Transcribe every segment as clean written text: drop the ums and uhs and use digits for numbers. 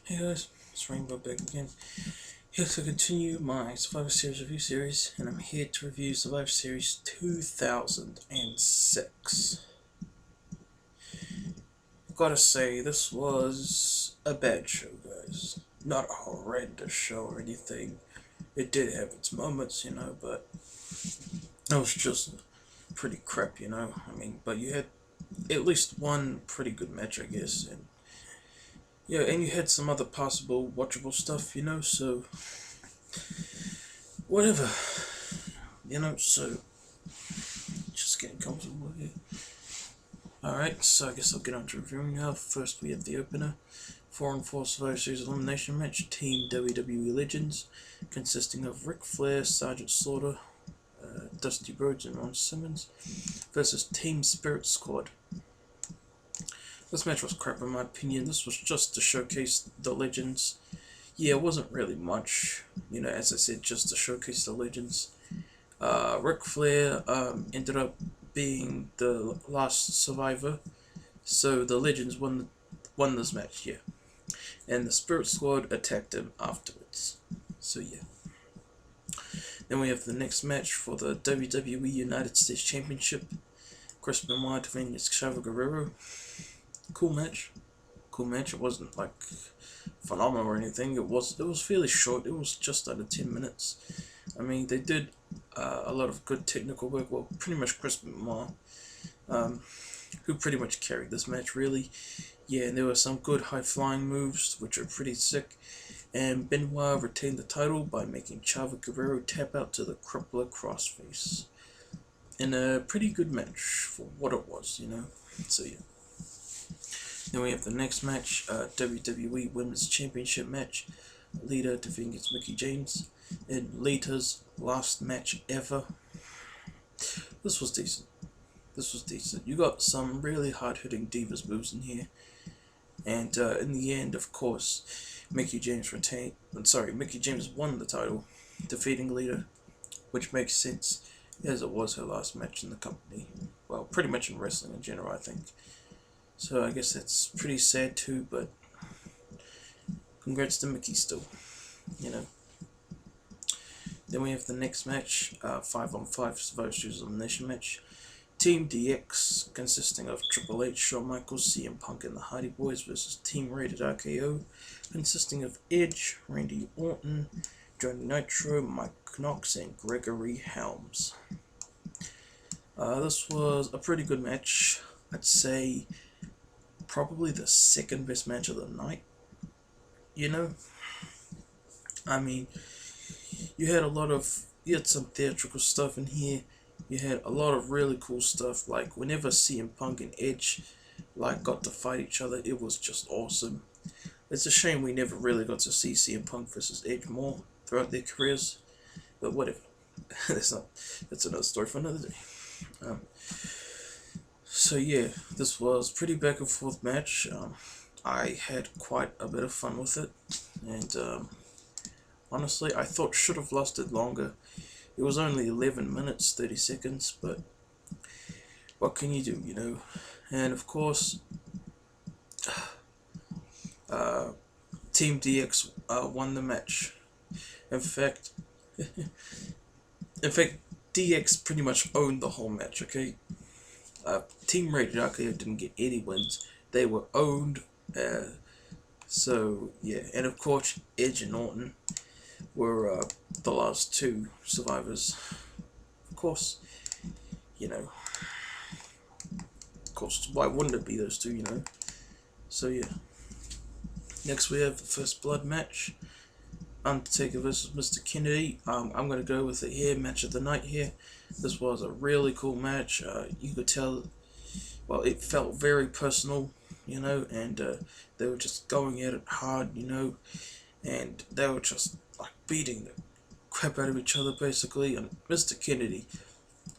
Hey guys, it's Rainbow back again, here to continue my Survivor Series review series, and I'm here to review Survivor Series 2006. I've gotta say, this was a bad show, guys. Not a horrendous show or anything. It did have its moments, but it was just pretty crap, but you had at least one pretty good match, I guess, and yeah, and you had some other possible watchable stuff, so whatever, so just getting comfortable here. Alright, so I guess I'll get on to reviewing now. First we have the opener, 4-on-4 Survivor Series Elimination match, Team WWE Legends, consisting of Ric Flair, Sergeant Slaughter, Dusty Rhodes and Ron Simmons, versus Team Spirit Squad. This match was crap in my opinion. This was just to showcase the Legends. Yeah, it wasn't really much, as I said, just to showcase the Legends. Ric Flair ended up being the last survivor, so the Legends won this match, yeah. And the Spirit Squad attacked him afterwards. So yeah. Then we have the next match for the WWE United States Championship. Chris Benoit defending Chavo Guerrero. Cool match. It wasn't like phenomenal or anything. It was fairly short. It was just under 10 minutes. I mean, they did a lot of good technical work. Well, pretty much Chris Benoit, who pretty much carried this match, really. Yeah, and there were some good high-flying moves, which are pretty sick. And Benoit retained the title by making Chavo Guerrero tap out to the crippler crossface. In a pretty good match for what it was, So yeah. Then we have the next match, WWE Women's Championship match. Lita defeating against Mickie James in Lita's last match ever. This was decent. You got some really hard-hitting Divas moves in here. And in the end, of course, Mickie James won the title, defeating Lita, which makes sense, as it was her last match in the company. Well, pretty much in wrestling in general, I think. So I guess that's pretty sad too, but congrats to Mickie still, Then we have the next match, 5-on-5 Survivor Series Elimination match. Team DX, consisting of Triple H, Shawn Michaels, CM Punk, and the Hardy Boys, versus Team Rated-RKO, consisting of Edge, Randy Orton, Johnny Nitro, Knox, and Gregory Helms. This was a pretty good match. I'd say probably the second best match of the night. I mean, you had some theatrical stuff in here. You had a lot of really cool stuff, like whenever CM Punk and Edge got to fight each other, it was just awesome. It's a shame we never really got to see CM Punk versus Edge more throughout their careers, but whatever. That's another story for another day. So yeah, this was pretty back and forth match. I had quite a bit of fun with it, and honestly, I thought should have lasted longer. It was only 11 minutes, 30 seconds, but what can you do, And of course, Team DX won the match. In fact, DX pretty much owned the whole match, okay? Team Rated-RKO didn't get any wins. They were owned. So, yeah. And of course, Edge and Orton were the last two survivors. Of course, why wouldn't it be those two, So, yeah. Next, we have the First Blood match. Undertaker versus Mr. Kennedy. I'm going to go with it here, match of the night here. This was a really cool match. You could tell, well, it felt very personal, and they were just going at it hard, and they were just beating the crap out of each other, basically. And Mr. Kennedy,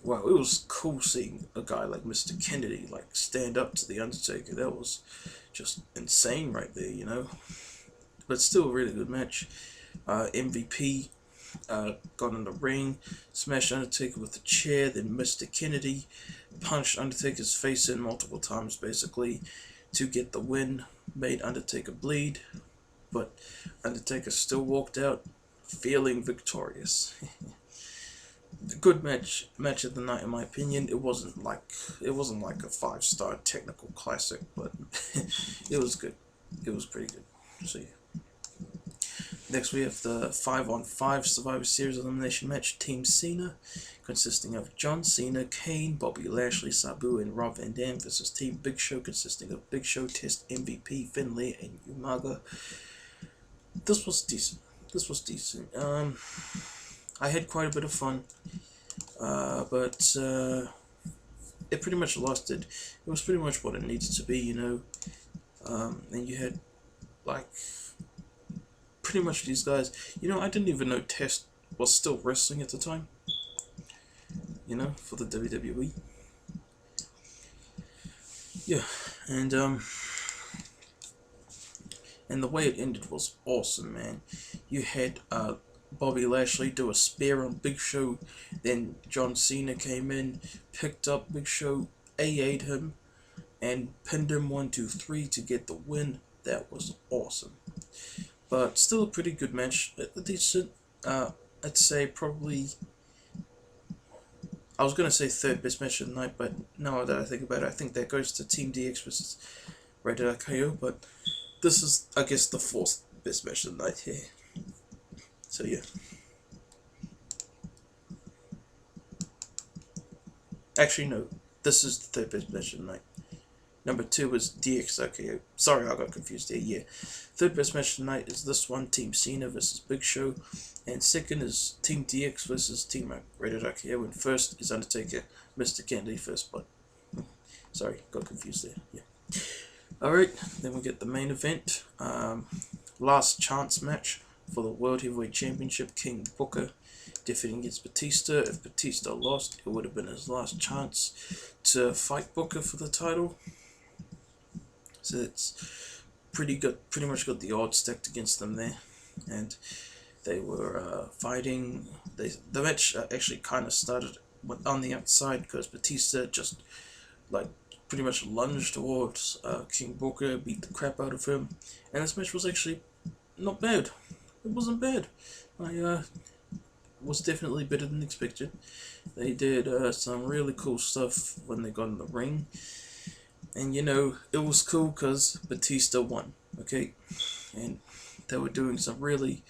wow, it was cool seeing a guy like Mr. Kennedy stand up to the Undertaker. That was just insane right there, But still a really good match. MVP got in the ring, smashed Undertaker with a chair, then Mr. Kennedy punched Undertaker's face in multiple times, basically, to get the win, made Undertaker bleed. but Undertaker still walked out feeling victorious. A good match of the night in my opinion. It wasn't like a 5-star technical classic, but it was good. It was pretty good. So yeah. Next we have the 5-on-5 Survivor Series Elimination match. Team Cena, consisting of John Cena, Kane, Bobby Lashley, Sabu, and Rob Van Dam versus Team Big Show, consisting of Big Show, Test MVP, Finlay, and Umaga. This was decent. I had quite a bit of fun, but it pretty much lasted. It was pretty much what it needed to be, you know. And you had like pretty much these guys. You know, I didn't even know Test was still wrestling at the time. You know, for the WWE. Yeah, and the way it ended was awesome, man. You had Bobby Lashley do a spear on Big Show, then John Cena came in, picked up Big Show, AA'd him, and pinned him 1, 2, 3 to get the win. That was awesome. But still a pretty good match. Decent. I'd say probably, I was going to say third best match of the night, but now that I think about it, I think that goes to Team DX versus Rated-RKO, but this is, I guess, the fourth best match of the night here. So yeah. Actually, no. This is the third best match of the night. Number 2 was DX-RKO. Sorry, I got confused there. Yeah. Third best match of the night is this one, Team Cena versus Big Show. And second is Team DX versus Team Rated-RKO. And first is Undertaker, Mr. Kennedy first, but sorry, got confused there. Yeah. Alright, then we get the main event. Last chance match for the World Heavyweight Championship. King Booker defeating against Batista. If Batista lost, it would have been his last chance to fight Booker for the title. So it's pretty good. Pretty much got the odds stacked against them there, and they were fighting. The match actually kind of started on the outside because Batista just like pretty much lunged towards King Booker, beat the crap out of him, and this match was actually not bad. It wasn't bad. Was definitely better than expected. They did some really cool stuff when they got in the ring. And you know, it was cool because Batista won, okay? And they were doing some really,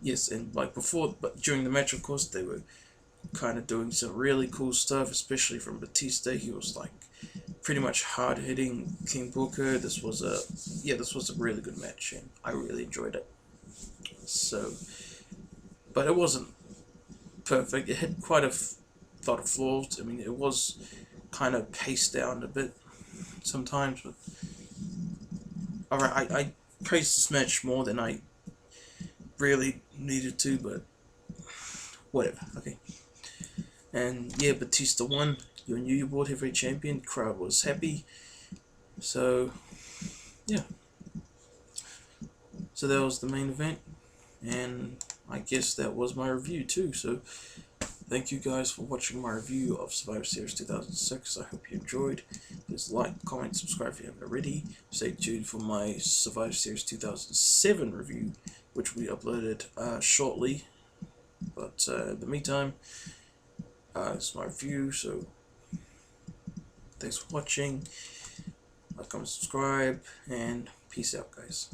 yes, and like before, but during the match, of course, they were kind of doing some really cool stuff, especially from Batista. He was like pretty much hard hitting King Booker. This was a really good match, and I really enjoyed it. So, but it wasn't perfect. It had quite a lot of flaws. I mean, it was kind of paced down a bit sometimes, but alright, I praised this match more than I really needed to, but whatever, okay. And yeah, Batista won. Your new World Heavyweight Champion. Crowd was happy. So yeah. So that was the main event, and I guess that was my review too. So thank you guys for watching my review of Survivor Series 2006. I hope you enjoyed. Please like, comment, subscribe if you haven't already. Stay tuned for my Survivor Series 2007 review, which will be uploaded shortly. But in the meantime, it's my review, so thanks for watching. Like, comment, subscribe, and peace out, guys.